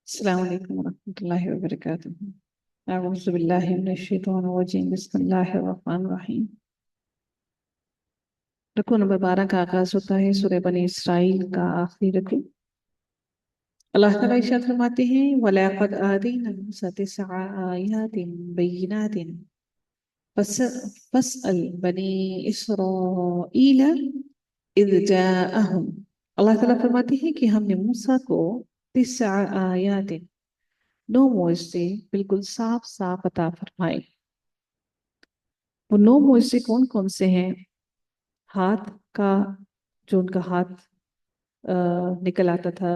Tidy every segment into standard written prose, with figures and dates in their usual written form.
السلام عليكم ورحمة الله وبركاته. أعوذ بالله من الشيطان الرجيم. بسم الله الرحمن الرحیم. رکوع نمبر 12 کا آغاز ہوتا ہے سورہ بنی اسرائیل کا آخری رکوع. اللہ تعالیٰ ارشاد فرماتے ہیں وَلَقَدْ آتَيْنَا مُوسَىٰ 9 آيَاتٍ بَيِّنَاتٍ فَاسْأَلْ بَنِي إِسْرَائِيلَ إِذْ جَاءَهُمْ. اللہ تعالیٰ فرماتے ہیں کہ ہم نے موسیٰ کو 9 آیات 9 معجزے بالکل صاف صاف عطا فرمائے. وہ 9 معجزے کون کون سے ہیں؟ ہاتھ کا، جو ان کا ہاتھ نکل آتا تھا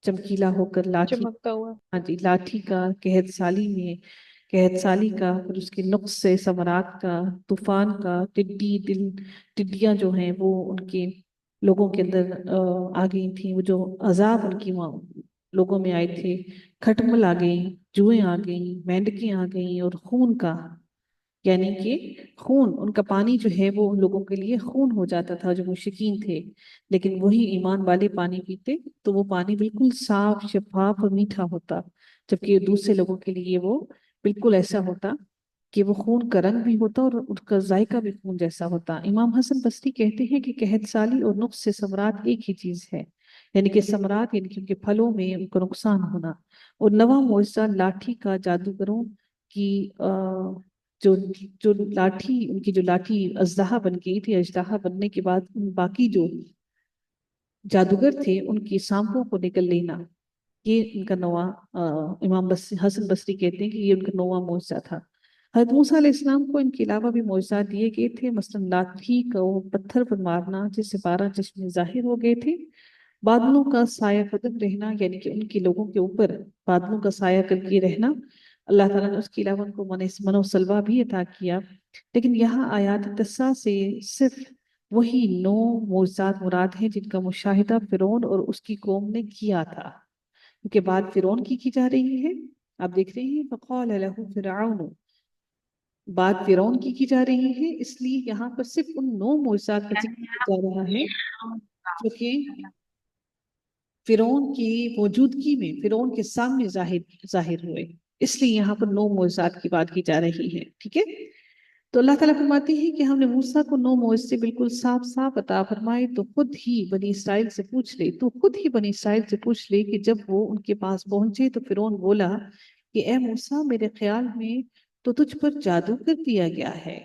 چمکیلا ہو کر، لاٹھی، چمکتا ہوا ہاں جی، لاٹھی کا، قحط سالی میں قحط سالی کا، پھر اس کے نقص سے ثمرات کا، طوفان کا، ٹڈیاں جو ہیں وہ ان کے لوگوں کے اندر آ گئی تھیں، وہ جو عذاب ان کی لوگوں میں آئے تھے، کھٹمل آ گئی، جوئیں آ گئیں، مینڈکیں آ گئیں، اور خون کا، یعنی کہ خون، ان کا پانی جو ہے وہ ان لوگوں کے لیے خون ہو جاتا تھا جو مشرکین تھے، لیکن وہی ایمان والے پانی پیتے تو وہ پانی بالکل صاف، شفاف اور میٹھا ہوتا، جبکہ دوسرے لوگوں کے لیے وہ بالکل ایسا ہوتا کہ وہ خون کا رنگ بھی ہوتا اور اس کا ذائقہ بھی خون جیسا ہوتا. امام حسن بصری کہتے ہیں کہ قحط سالی اور نقص سے ثمرات ایک ہی چیز ہے، یعنی کہ ثمرات یعنی کہ ان کے پھلوں میں ان کا نقصان ہونا، اور نواں معجزہ لاٹھی کا، جادوگروں کی جو لاٹھی، ان کی جو لاٹھی اژدہا بن گئی تھی، اژدہا بننے کے بعد ان باقی جو جادوگر تھے ان کی سانپوں کو نکل لینا، یہ ان کا نواں امام حسن بصری کہتے ہیں کہ یہ ان کا نواں معجزہ تھا. حضرت موسیٰ علیہ السلام کو ان کے علاوہ بھی معجزات دیے گئے تھے، مثلا لاٹھی کو پتھر پر مارنا جس سے 12 چشمے ظاہر ہو گئے تھے، بادلوں کا سایہ قدم رہنا، یعنی کہ ان کے لوگوں کے اوپر بادلوں کا سایہ کر کے رہنا. اللہ تعالیٰ نے اس کے علاوہ ان کو من و سلوہ بھی عطا کیا. لیکن یہاں آیات 9 سے صرف وہی 9 معجزات مراد ہیں جن کا مشاہدہ فرعون اور اس کی قوم نے کیا تھا، کیونکہ بات فرعون کی جا رہی ہے. آپ دیکھ رہے ہیں فقال له فرعون، بات فرعون کی جا رہی ہے، اس لیے یہاں پر صرف ان 9 معجزات کا ذکر کیا جا رہا ہے جو کہ فرعون کی موجودگی میں، فرعون کے سامنے ظاہر ہوئے، اس لیے یہاں پر 9 معجزات کی بات کی جا رہی ہے. ٹھیک ہے، تو اللہ تعالیٰ فرماتے ہیں کہ ہم نے موسیٰ کو 9 معجزے بالکل صاف صاف عطا فرمائے. تو خود ہی بنی اسرائیل سے پوچھ لے کہ جب وہ ان کے پاس پہنچے تو فرعون بولا کہ اے موسیٰ، میرے خیال میں تو تجھ پر جادو کر دیا گیا ہے.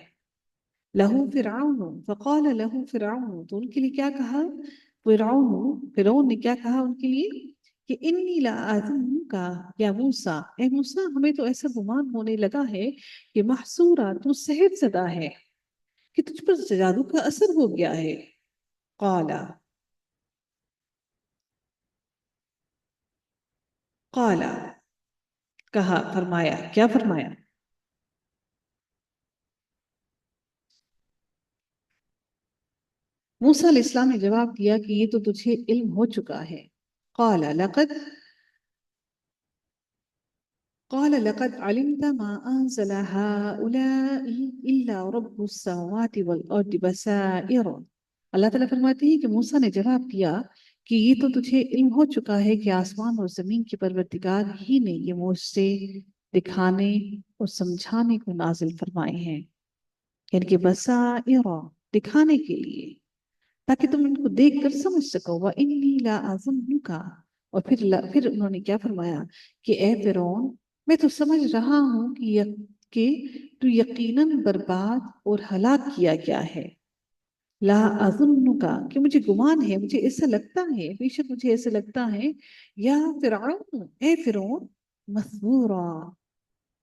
لہو فرعون فقال لہو فرعون، تو ان کے لیے کیا کہا فرعون نے کیا کہا ان کے لیے کہ انی لأظنک یا موسیٰ، اے موسیٰ ہمیں تو ایسا گمان ہونے لگا ہے کہ محصورہ، تو سحر زدہ ہے، کہ تجھ پر جادو کا اثر ہو گیا ہے. قال کہا، فرمایا، کیا فرمایا؟ موسیٰ علیہ السلام نے جواب دیا کہ یہ تو تجھے علم ہو چکا ہے. قال لقد علمت ما أنزل هؤلاء إلا رب السماوات والأرض بصائر. اللہ تعالیٰ فرماتے ہیں کہ موسیٰ نے جواب دیا کہ یہ تو تجھے علم ہو چکا ہے کہ آسمان اور زمین کے پروردگار ہی نے یہ معجزے دکھانے اور سمجھانے کو نازل فرمائے ہیں، یعنی کہ بصائر، دکھانے کے لیے، تاکہ تم ان کو دیکھ کر سمجھ سکو. وَإِنِّي لَأَظُنُّكَ، اور پھر انہوں نے کیا فرمایا کہ اے فرعون، میں تو سمجھ رہا ہوں کہ تو یقیناً برباد اور ہلاک کیا گیا ہے. لا اظنک، کہ مجھے گمان ہے، مجھے ایسا لگتا ہے، بے شک مجھے ایسا لگتا ہے، یا فرعون، اے فرعون، مثبورا،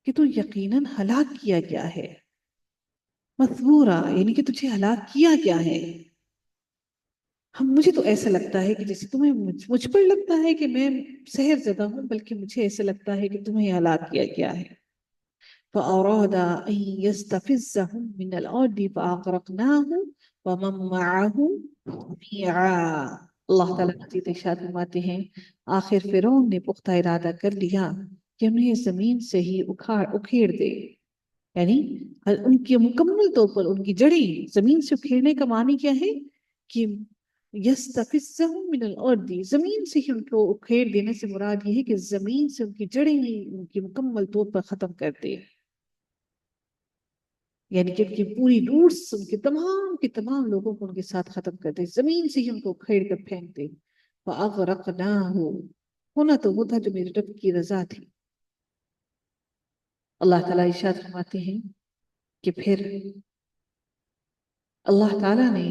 کہ تو یقیناً ہلاک کیا گیا ہے. مثبورا یعنی کہ تجھے ہلاک کیا گیا ہے. مجھے تو ایسا لگتا ہے کہ جیسے تمہیں مجھ پر لگتا ہے کہ میں سحر زدہ ہوں، بلکہ مجھے ایسا لگتا ہے کہ تمہیں ہلاک کیا گیا ہے. فَأَرَادَ أَن يَسْتَفِزَّهُم مِّنَ الْأَرْضِ فَأَغْرَقْنَاهُ وَمَن مَّعَهُ جَمِيعًا. اللہ تعالیٰ مزید ارشاد فرماتے ہیں آخر فرعون نے پختہ ارادہ کر لیا کہ انہیں زمین سے ہی اکھیڑ دے، یعنی ان کی مکمل طور پر ان کی جڑیں زمین سے اکھیڑنے کا معنی کیا ہے کہ یستفزہم من الارض، زمین سے ہی ان کو اکھیڑ دینے سے مراد یہ ہے کہ زمین سے ان کی جڑیں ہی ان کی مکمل طور پر ختم کر دے، یعنی کہ ان کی پوری روٹس ان کے تمام لوگوں کو ان کے ساتھ ختم کر دے، زمین سے ہی ان کو اکھیڑ کر پھینک دے۔ فَأَغْرَقْنَاهُ، ہونا تو وہ تھا جو میرے رب کی رضا تھی۔ اللہ تعالیٰ ارشاد فرماتے ہیں کہ پھر اللہ تعالیٰ نے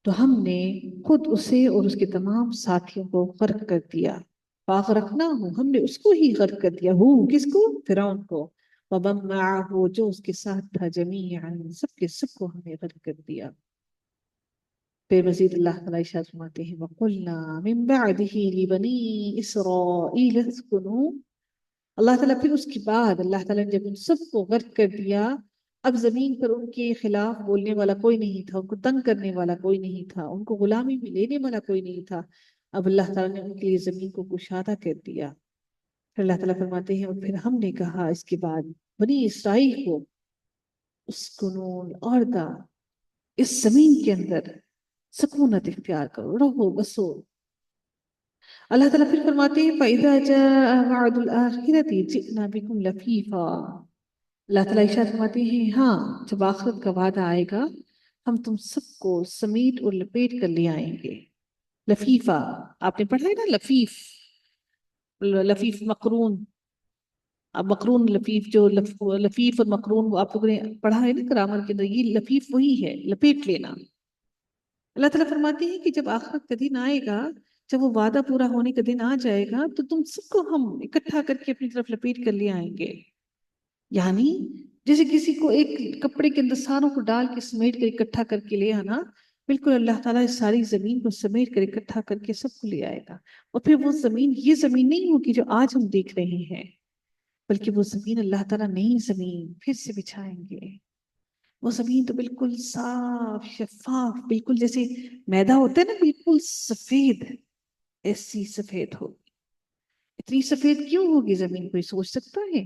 تو ہم نے خود اسے اور اس کے تمام ساتھیوں کو غرق کر دیا۔ فَأَغْرَقْنَاهُ، ہم نے اس کو ہی غرق کر دیا، کس کو؟ فرعون کو۔ وَمَن مَّعَهُ، جو اس کے ساتھ تھا، جَمِيعًا، سب کے سب کو ہم نے غرق کر دیا۔ پھر مزید اللہ تعالیٰ ارشاد فرماتے ہیں وَقُلْنَا مِن بَعْدِهِ لِبَنِي إِسْرَائِيلَ اسْكُنُوا، اللہ تعالیٰ پھر اس کے بعد اللہ تعالیٰ نے جب ان سب کو غرق کر دیا، اب زمین پر ان کے خلاف بولنے والا کوئی نہیں تھا، ان کو تنگ کرنے والا کوئی نہیں تھا، ان کو غلامی میں لینے والا کوئی نہیں تھا۔ اب اللہ تعالیٰ نے ان کے لیے زمین کو کشادہ کر دیا۔ پھر اللہ تعالیٰ فرماتے ہیں اور پھر ہم نے کہا اس کے بعد بنی اسرائیل کو اسکنون الارض، اس زمین کے اندر سکونت اختیار کرو، رہو بسو۔ اللہ تعالیٰ پھر فرماتے ہیں فَإِذَا جَاءَ وَعْدُ الْآخِرَةِ جِئْنَا بِكُمْ لَفِيفًا، اللہ تعالیٰ ارشاد فرماتے ہیں ہاں جب آخرت کا وعدہ آئے گا ہم تم سب کو سمیٹ اور لپیٹ کر لے آئیں گے۔ لفیفہ، آپ نے پڑھا ہے نا لفیف، لفیف مقرون، اب مقرون لفیف، جو لفیف اور مقرون وہ آپ لوگوں نے پڑھا ہے نا گرامر کے اندر، یہ لفیف وہی ہے، لپیٹ لینا۔ اللہ تعالیٰ فرماتے ہیں کہ جب آخرت کا دن آئے گا، جب وہ وعدہ پورا ہونے کا دن آ جائے گا تو تم سب کو ہم اکٹھا کر کے اپنی طرف لپیٹ کر لے آئیں گے۔ یعنی جیسے کسی کو ایک کپڑے کے اندر ساروں کو ڈال کے سمیٹ کر اکٹھا کر کے لے آنا، بالکل اللہ تعالیٰ اس ساری زمین کو سمیٹ کر اکٹھا کر کے سب کو لے آئے گا۔ اور پھر وہ زمین یہ زمین نہیں ہوگی جو آج ہم دیکھ رہے ہیں، بلکہ وہ زمین اللہ تعالیٰ نئی زمین پھر سے بچھائیں گے۔ وہ زمین تو بالکل صاف شفاف، بالکل جیسے میدہ ہوتا ہے نا، بالکل سفید، ایسی سفید ہوگی۔ اتنی سفید کیوں ہوگی زمین، کوئی سوچ سکتا ہے؟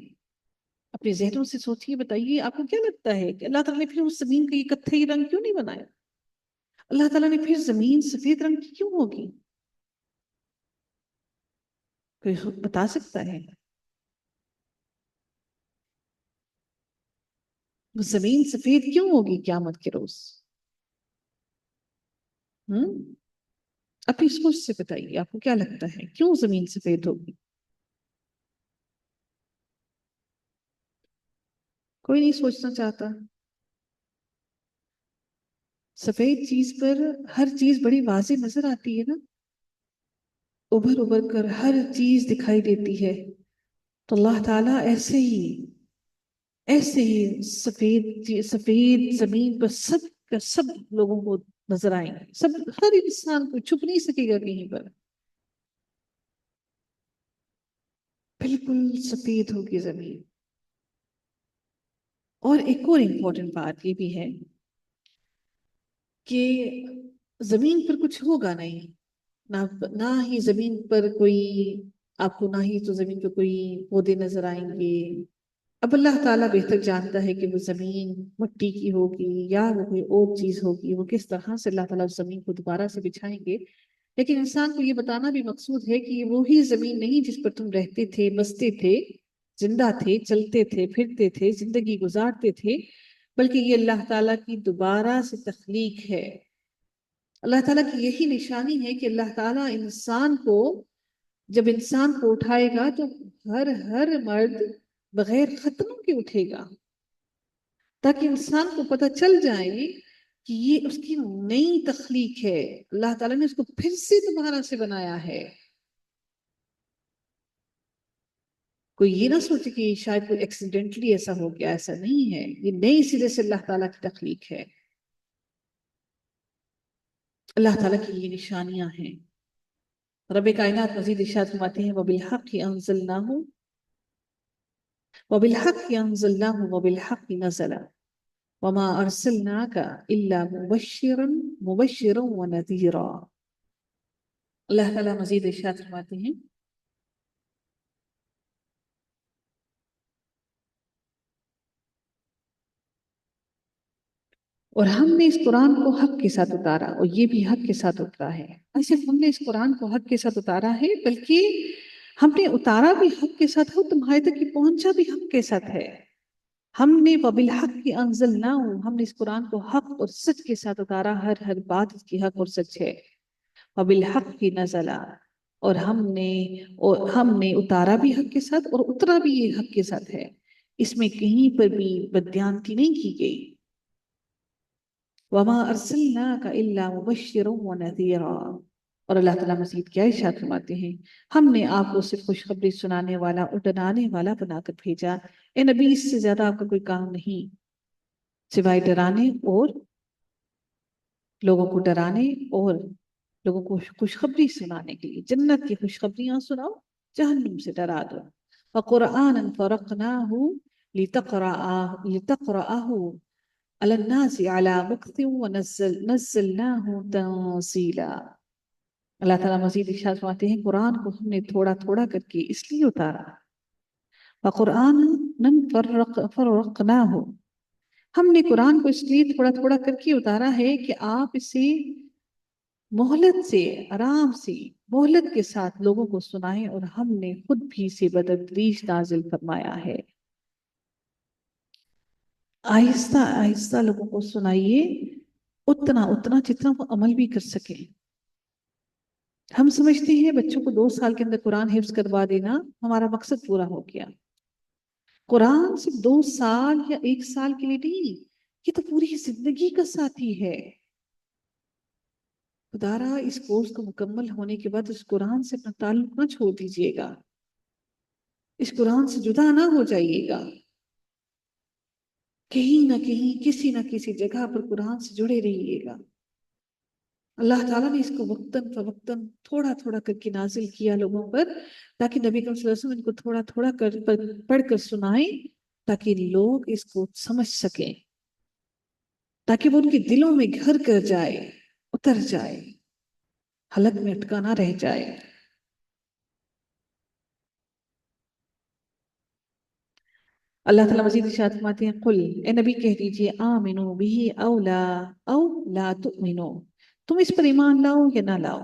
اپنے ذہنوں سے سوچیے، بتائیے آپ کو کیا لگتا ہے کہ اللہ تعالیٰ نے پھر اس زمین کا یہ کتھئی رنگ کیوں نہیں بنایا؟ اللہ تعالیٰ نے پھر زمین سفید رنگ کی کیوں ہوگی؟ کوئی بتا سکتا ہے؟ وہ زمین سفید کیوں ہوگی قیامت کے روز؟ اپنی سوچ سے بتائیے، آپ کو کیا لگتا ہے کیوں زمین سفید ہوگی؟ کوئی نہیں سوچنا چاہتا؟ سفید چیز پر ہر چیز بڑی واضح نظر آتی ہے نا، ابھر ابھر کر ہر چیز دکھائی دیتی ہے۔ تو اللہ تعالیٰ ایسے ہی سفید زمین پر سب کا سب لوگوں کو نظر آئیں گے، سب، ہر انسان کو چھپ نہیں سکے گا کہیں پر، بالکل سفید ہوگی زمین۔ اور ایک اور امپورٹنٹ بات یہ بھی ہے کہ زمین پر کچھ ہوگا نہیں، نہ ہی زمین پر کوئی آپ کو، نہ ہی تو زمین پر کوئی پودے نظر آئیں گے۔ اب اللہ تعالیٰ بہتر جانتا ہے کہ وہ زمین مٹی کی ہوگی یا وہ کوئی اور چیز ہوگی، وہ کس طرح سے اللہ تعالیٰ اس زمین کو دوبارہ سے بچھائیں گے۔ لیکن انسان کو یہ بتانا بھی مقصود ہے کہ یہ وہی زمین نہیں جس پر تم رہتے تھے، بستے تھے، زندہ تھے، چلتے تھے، پھرتے تھے، زندگی گزارتے تھے، بلکہ یہ اللہ تعالیٰ کی دوبارہ سے تخلیق ہے۔ اللہ تعالیٰ کی یہی نشانی ہے کہ اللہ تعالیٰ جب انسان کو اٹھائے گا تو ہر مرد بغیر ختموں کے اٹھے گا، تاکہ انسان کو پتہ چل جائے کہ یہ اس کی نئی تخلیق ہے، اللہ تعالیٰ نے اس کو پھر سے دوبارہ سے بنایا ہے۔ کوئی یہ نہ سوچے کہ شاید کوئی ایکسیڈنٹلی ایسا ہو گیا، ایسا نہیں ہے، یہ نئی سرے سے اللہ تعالیٰ کی تخلیق ہے۔ اللہ تعالیٰ کی یہ نشانیاں ہیں۔ رب کائنات مزید ارشاد فرماتے ہیں وَبِالْحَقِّ أَنزَلْنَاهُ وَبِالْحَقِّ أَنزَلْنَاهُ وَبِالْحَقِّ نَزَلَ وَمَا أَرْسَلْنَاكَ إِلَّا مُبَشِّرًا وَنَذِيرًا۔ اللہ تعالیٰ مزید ارشاد فرماتے ہیں اور ہم نے اس قرآن کو حق کے ساتھ اتارا، اور یہ بھی حق کے ساتھ اترا ہے۔ نہ صرف ہم نے اس قرآن کو حق کے ساتھ اتارا ہے، بلکہ ہم نے اتارا بھی حق کے ساتھ ہے، تمہارے تک یہ پہنچا بھی حق کے ساتھ ہے۔ ہم نے وَبِالْحَقِّ أَنزَلْنَاهُ، ہم نے اس قرآن کو حق اور سچ کے ساتھ اتارا، ہر بات اس کی حق اور سچ ہے۔ وَبِالْحَقِّ نَزَلَ، اور ہم نے اتارا بھی حق کے ساتھ اور اترا بھی یہ حق کے ساتھ ہے، اس میں کہیں پر بھی بددیانتی نہیں کی گئی۔ وَمَا أَرْسَلْنَاكَ إِلَّا مُبَشِّرًا وَنَذِيرًا، اور اللہ تعالیٰ مزید کیا ارشاد فرماتے ہیں، ہم نے آپ کو صرف خوشخبری سنانے والا اور ڈرانے والا بنا کر بھیجا۔ اے نبی، اس سے زیادہ آپ کا کوئی کام نہیں سوائے ڈرانے اور لوگوں کو ڈرانے اور لوگوں کو خوشخبری سنانے کے لیے۔ جنت کی خوشخبریاں سناؤ، جہنم سے ڈرا دو۔ وَقُرْآنًا فَرَقْنَاهُ لِتَقْرَأَهُ عَلَى النَّاسِ عَلَى مُكْثٍ وَنَزَّلْنَاهُ تَنزِيلًا۔ اللہ تعالیٰ مزید ارشاد فرماتے ہیں، قرآن کو ہم نے تھوڑا تھوڑا کر کے اس لیے اتارا۔ وَقُرْآنًا فَرَّقْنَاهُ، ہم نے قرآن کو اس لیے تھوڑا تھوڑا کر کے اتارا ہے کہ آپ اسے مہلت سے، آرام سے، مہلت کے ساتھ لوگوں کو سنائیں، اور ہم نے خود بھی اسے بتدریج نازل فرمایا ہے۔ آہستہ آہستہ لوگوں کو سنائیے، اتنا اتنا جتنا وہ عمل بھی کر سکیں۔ ہم سمجھتے ہیں بچوں کو 2 سال کے اندر قرآن حفظ کروا دینا ہمارا مقصد پورا ہو گیا۔ قرآن صرف 2 سال یا 1 سال کے لیے نہیں، یہ تو پوری زندگی کا ساتھی ہے۔ خدارا اس کورس کو مکمل ہونے کے بعد اس قرآن سے اپنا تعلق نہ چھوڑ دیجیے گا، اس قرآن سے جدا نہ ہو جائیے گا، کہیں نہ کہیں کسی نہ کسی جگہ پر قرآن سے جڑے رہیے گا۔ اللہ تعالیٰ نے اس کو وقتاً فوقتاً تھوڑا تھوڑا کر کے نازل کیا لوگوں پر، تاکہ نبی کریم صلی اللہ علیہ وسلم ان کو تھوڑا تھوڑا پڑھ کر سنائیں، تاکہ لوگ اس کو سمجھ سکیں، تاکہ وہ ان کے دلوں میں گھر کر جائے، اتر جائے، حلق میں اٹکا نہ رہ جائے۔ اللہ تعالیٰ مزید ارشاد فرماتے ہیں، قل، اے نبی کہہ دیجئے، آمنو بھی او لا تؤمنو، تم اس پر ایمان لاؤ یا نہ لاؤ۔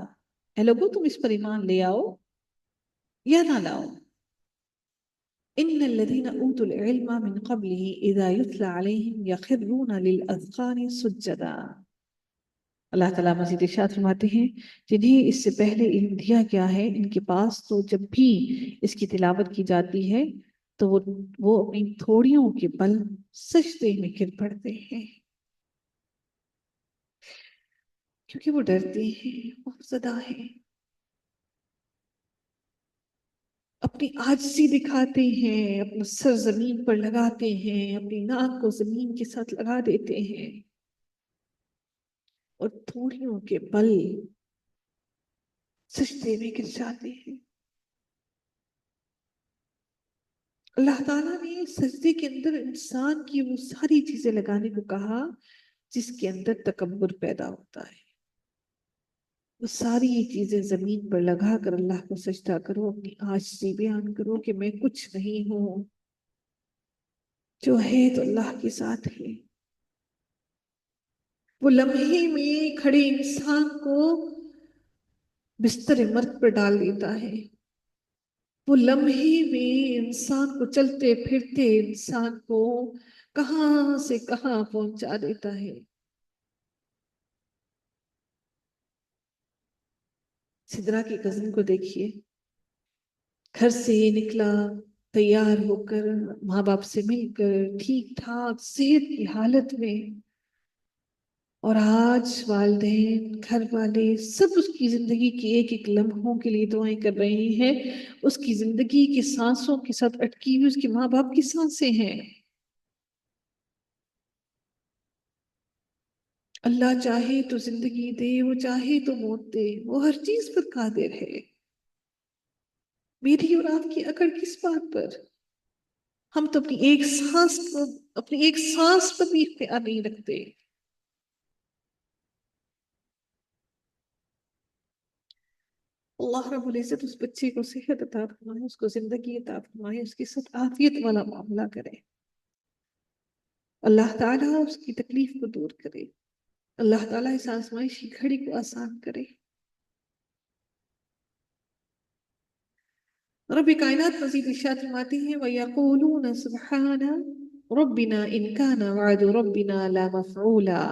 اے لوگو، تم اس پر ایمان لے آؤ یا نہ لاؤ۔ ان الذين اوتوا العلم من قبله اذا يتلى عليهم يخرون للاذقان سجدا۔ اللہ تعالیٰ مزید ارشاد فرماتے ہیں، جنہیں اس سے پہلے علم دیا گیا ہے، ان کے پاس تو جب بھی اس کی تلاوت کی جاتی ہے تو وہ اپنی تھوڑیوں کے بل سجدے میں گر پڑتے ہیں، کیونکہ وہ ڈرتے ہیں، خوفزدہ ہیں، اپنی عاجزی دکھاتے ہیں، اپنا سر زمین پر لگاتے ہیں، اپنی ناک کو زمین کے ساتھ لگا دیتے ہیں، اور تھوڑیوں کے بل سجدے میں گر جاتے ہیں۔ اللہ تعالیٰ نے سجدے کے اندر انسان کی وہ ساری چیزیں لگانے کو کہا جس کے اندر تکبر پیدا ہوتا ہے۔ وہ ساری یہ چیزیں زمین پر لگا کر اللہ کو سجدہ کرو، اپنی عاجزی بیان کرو کہ میں کچھ نہیں ہوں، جو ہے تو اللہ کے ساتھ ہے۔ وہ لمحے میں کھڑے انسان کو بستر مرگ پر ڈال دیتا ہے، وہ لمحے میں انسان کو چلتے پھرتے انسان کو کہاں سے کہاں پہنچا دیتا ہے۔ سدرا کی کزن کو دیکھیے، گھر سے نکلا تیار ہو کر، ماں باپ سے مل کر، ٹھیک ٹھاک صحت کی حالت میں، اور آج والدین، گھر والے سب اس کی زندگی کی ایک ایک لمحوں کے لیے دعائیں کر رہے ہیں۔ اس کی زندگی کی سانسوں کے ساتھ اٹکی ہوئی اس کے ماں باپ کی سانسیں ہیں۔ اللہ چاہے تو زندگی دے، وہ چاہے تو موت دے، وہ ہر چیز پر قادر ہے۔ میری اور آپ کی اکڑ کس بات پر؟ ہم تو اپنی ایک سانس پر بھی اختیار نہیں رکھتے۔ اللہ رب العزت اس بچے کو صحت عطا فرمائے، اس کو زندگی عطا فرمائے، اس کے ساتھ عافیت والا معاملہ کرے۔ اللہ تعالیٰ اس کی تکلیف کو دور کرے، اللہ تعالیٰ اس آزمائش کی گھڑی کو آسان کرے۔ رب کائنات مزید ارشاد فرماتی ہیں وَيَقُولُونَ سُبْحَانَ رَبِّنَا إِنْ كَانَ وَعْدُ رَبِّنَا لَمَفْعُولًا،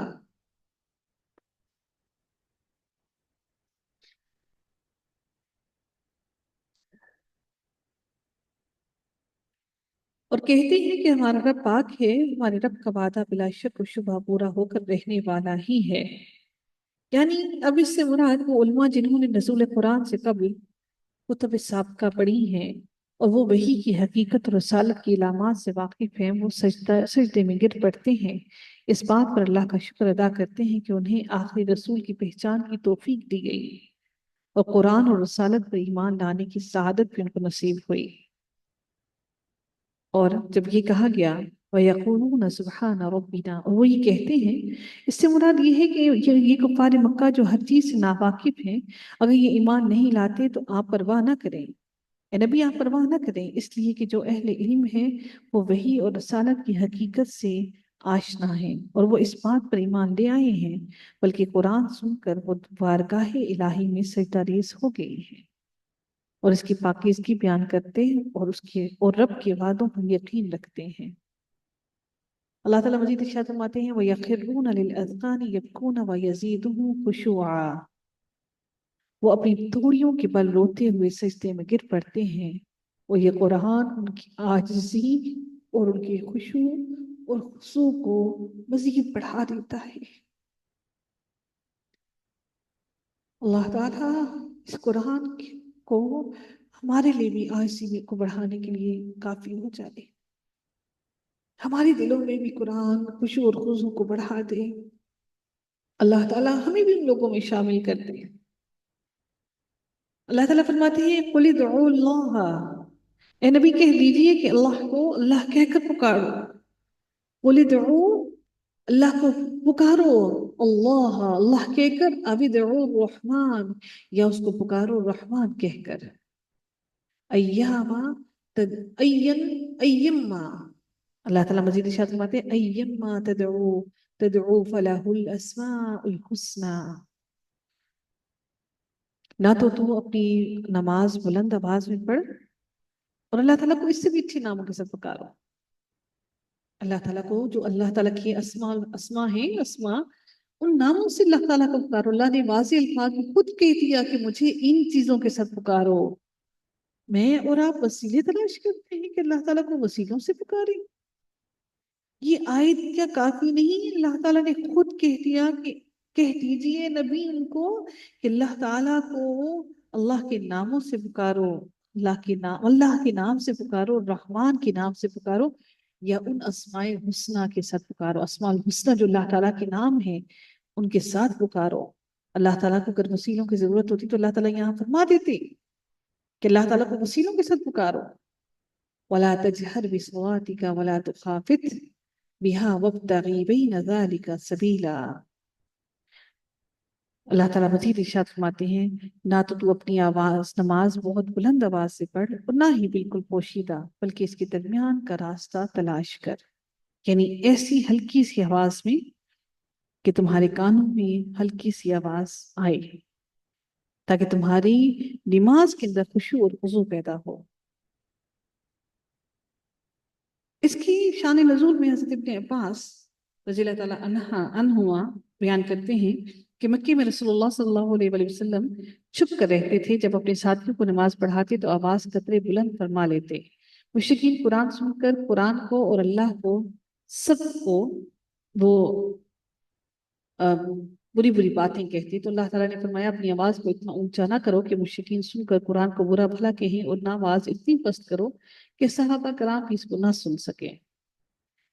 اور کہتے ہیں کہ ہمارا رب پاک ہے، ہمارے رب کا وعدہ بلا شک و شبہ پورا ہو کر رہنے والا ہی ہے۔ یعنی اب اس سے مراد وہ علماء جنہوں نے نزول قرآن سے قبل کتب سابقہ پڑھی ہیں اور وہ وحی کی حقیقت اور رسالت کی علامات سے واقف ہیں، وہ سجدے میں گر پڑتے ہیں، اس بات پر اللہ کا شکر ادا کرتے ہیں کہ انہیں آخری رسول کی پہچان کی توفیق دی گئی اور قرآن اور رسالت پر ایمان لانے کی سعادت بھی ان کو نصیب ہوئی۔ اور جب یہ کہا گیا وَيَقُولُونَ سُبْحَانَ رَبِّنَا، اور وہ یہ کہتے ہیں، اس سے مراد یہ ہے کہ یہ کفار مکہ جو ہر چیز سے ناواقف ہیں، اگر یہ ایمان نہیں لاتے تو آپ پرواہ نہ کریں، اے نبی آپ پرواہ نہ کریں، اس لیے کہ جو اہل علم ہیں وہ وحی اور رسالت کی حقیقت سے آشنا ہیں اور وہ اس بات پر ایمان لے آئے ہیں، بلکہ قرآن سن کر وہ بارگاہ الہی میں سجدہ ریز ہو گئی ہیں اور اس کی پاکیزگی بیان کرتے ہیں اور رب کے وعدوں پر یقین رکھتے ہیں۔ اللہ تعالیٰ مزید ارشاد فرماتے ہیں وَيَخِرُّونَ لِلْأَذْقَانِ يَبْكُونَ وَيَزِيدُهُمْ خُشُوعًا، وہ اپنی توڑیوں کے بل روتے ہوئے سجدے میں گر پڑتے ہیں، اور یہ قرآن ان کی عاجزی اور ان کی خشوع اور خضوع کو مزید بڑھا دیتا ہے۔ اللہ تعالیٰ اس قرآن کو ہمارے لیے بھی عاجزی کو بڑھانے کے لیے کافی ہو جائے، ہمارے دلوں میں بھی قرآن خشوع اور خضوع کو بڑھا دے، اللہ تعالیٰ ہمیں بھی ان لوگوں میں شامل کر دے۔ اللہ تعالیٰ فرماتے ہیں قُلِ ادْعُوا اللَّهَ، اے نبی کہہ دیجئے کہ اللہ کو اللہ کہہ کر پکارو، قُلِ ادْعُوا، اللہ کو پکارو، اللہ اللہ کہہ کر، اب ادْعُوا الرحمن، یا اس کو پکارو رحمان کہہ کر، ایاما ایما، اللہ تعالیٰ مزید ارشاد فرماتے ہیں ایما تدعو فلہ الاسماء الحسنى، نہ تو اپنی نماز بلند آواز میں پڑھ اور اللہ تعالیٰ کو اس سے بھی اچھے ناموں کے ساتھ پکارو، اللہ تعالیٰ کو جو اللہ تعالیٰ کی اسماء ہیں، اسماء ان ناموں سے اللہ تعالیٰ کو پکارو۔ اللہ نے واضح الفاظ میں خود کہہ دیا کہ مجھے ان چیزوں کے ساتھ پکارو، میں اور آپ وسیلے تلاش کرتے ہیں کہ اللہ تعالیٰ کو وسیلوں سے پکاریں، یہ آیت کیا کافی نہیں ہے؟ اللہ تعالیٰ نے خود کہہ دیا کہ کہہ دیجئے نبی ان کو کہ اللہ تعالیٰ کو اللہ کے ناموں سے پکارو، اللہ کے نام سے پکارو، رحمان کے نام سے پکارو، یا ان اسماء الحسنہ کے ساتھ پکارو، اسماء الحسنہ جو اللہ تعالیٰ کے نام ہیں ان کے ساتھ پکارو۔ اللہ تعالیٰ کو اگر وسیلوں کی ضرورت ہوتی تو اللہ تعالیٰ یہاں فرما دیتے کہ اللہ تعالیٰ کو وسیلوں کے ساتھ پکارو۔ وَلَا تَجْهَرْ بِصَلَاتِكَ وَلَا تُخَافِتْ بِهَا وَابْتَغِ بَيْنَ ذَلِكَ سَبِيلًا، اللہ تعالیٰ مزید ارشاد فرماتے ہیں نہ تو اپنی نماز بہت بلند آواز سے پڑھ اور نہ ہی بالکل پوشیدہ، بلکہ اس کے درمیان کا راستہ تلاش کر، یعنی ایسی ہلکی سی آواز میں کہ تمہارے کانوں میں ہلکی سی آواز آئے تاکہ تمہاری نماز کے اندر خشوع اور خضوع پیدا ہو۔ اس کی شان نزول میں حضرت ابن عباس رضی اللہ تعالیٰ عنہما بیان کرتے ہیں کہ مکے میں رسول اللہ صلی اللہ علیہ وآلہ وسلم چھپ کر رہتے تھے، جب اپنے ساتھیوں کو نماز پڑھاتے تو آواز قطرے بلند فرما لیتے، مشرکین قرآن سن کر قرآن کو اور اللہ کو سب کو وہ بری بری باتیں کہتی، تو اللہ تعالیٰ نے فرمایا اپنی آواز کو اتنا اونچا نہ کرو کہ مشرکین سن کر قرآن کو برا بھلا کہیں، اور نہ آواز اتنی پست کرو کہ صحابہ کرام بھی اس کو نہ سن سکیں۔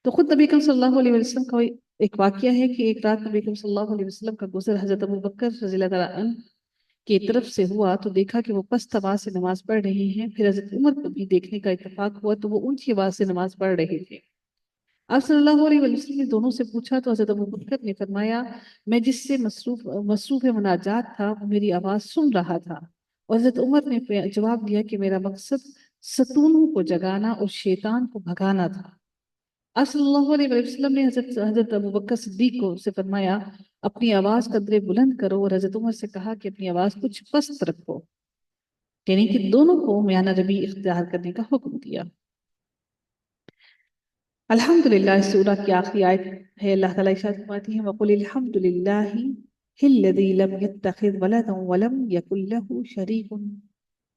تو خود نبی کریم صلی اللہ علیہ وسلم کا ایک واقعہ ہے کہ ایک رات نبی کریم صلی اللہ علیہ وسلم کا گزر حضرت ابوبکر رضی اللہ تعالیٰ عنہ کی طرف سے ہوا تو دیکھا کہ وہ پست آواز سے نماز پڑھ رہے ہیں، پھر حضرت عمر کو بھی دیکھنے کا اتفاق ہوا تو وہ اونچی آواز سے نماز پڑھ رہے تھے۔ آپ صلی اللہ علیہ وسلم نے دونوں سے پوچھا تو حضرت ابوبکر نے فرمایا میں جس سے مصروف مناجات تھا وہ میری آواز سن رہا تھا، اور حضرت عمر نے جواب دیا کہ میرا مقصد ستونوں کو جگانا اور شیطان کو بھگانا تھا۔ آپ صلی اللہ علیہ وسلم نے حضرت ابو بکر صدیق کو سے فرمایا اپنی آواز قدرے بلند کرو، اور حضرت عمر سے کہا کہ اپنی آواز کچھ پست رکھو، یعنی کہ دونوں کو میانہ روی اختیار کرنے کا حکم دیا۔ الحمدللہ اس سورہ کی آخری آیت ہے، اللہ تعالیٰ ارشاد فرماتی ہیں وَقُلِ الْحَمْدُ لِلَّهِ الَّذِي لَمْ يَتَّخِذْ وَلَدًا وَلَمْ يَكُنْ لَهُ شَرِيكٌ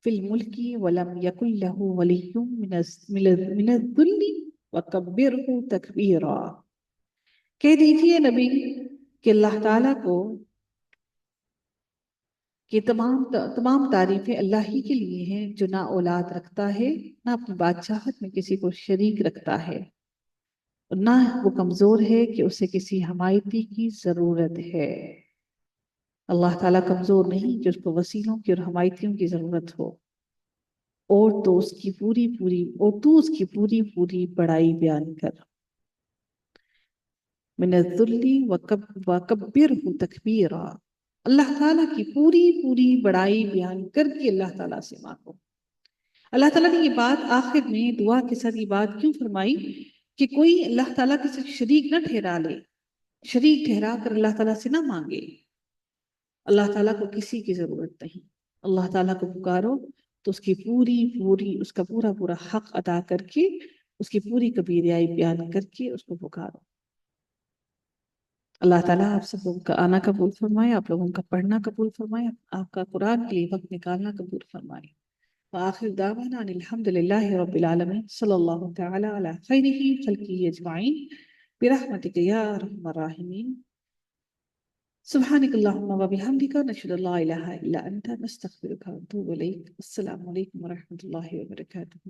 فِي الْمُلْكِ وَلَمْ يَكُنْ لَهُ وَلِيٌّ مِّنَ الذُّلِّ وَكَبِّرْهُ تَكْبِيرًا۔ کہہ دیجئے نبی کہ اللہ تعالیٰ کو کہ تمام تعریفیں اللہ ہی کے لیے ہیں، جو نہ اولاد رکھتا ہے، نہ اپنی بادشاہت میں کسی کو شریک رکھتا ہے، اور نہ وہ کمزور ہے کہ اسے کسی حمایتی کی ضرورت ہے۔ اللہ تعالیٰ کمزور نہیں کہ اس کو وسیلوں کی اور حمایتیوں کی ضرورت ہو، اور تو اس کی پوری پوری بڑائی بیان کر۔ من الذل وکبرہ تکبیرا، اللہ تعالیٰ کی پوری بڑائی بیان کر کے اللہ تعالیٰ سے مانگو۔ اللہ تعالیٰ نے یہ بات آخر میں دعا کے ساتھ یہ بات کیوں فرمائی کہ کوئی اللہ تعالیٰ کے ساتھ شریک نہ ٹھہرا لے، شریک ٹھہرا کر اللہ تعالیٰ سے نہ مانگے۔ اللہ تعالیٰ کو کسی کی ضرورت نہیں، اللہ تعالیٰ کو پکارو تو اس کی اس کا پورا حق ادا کر کے، اس کی پوری کبریائی بیان کر کے اس کو پکارو۔ اللہ تعالیٰ آپ سب لوگوں کا آنا قبول فرمائے، آپ لوگوں کا پڑھنا قبول فرمائے، آپ کا قرآن کے لیے وقت نکالنا قبول فرمائے۔ وآخر دعوانا ان الحمدللہ رب العالمین، صلی اللہ تعالی علی خیرہ خلقہ اجمعین برحمتک یا ارحم الراحمین۔ سبحانک اللہم وبحمدک، نشہد ان لا الہ الا انت، نستغفرک ونتوب الیک۔ السلام علیکم ورحمۃ اللہ وبرکاتہ۔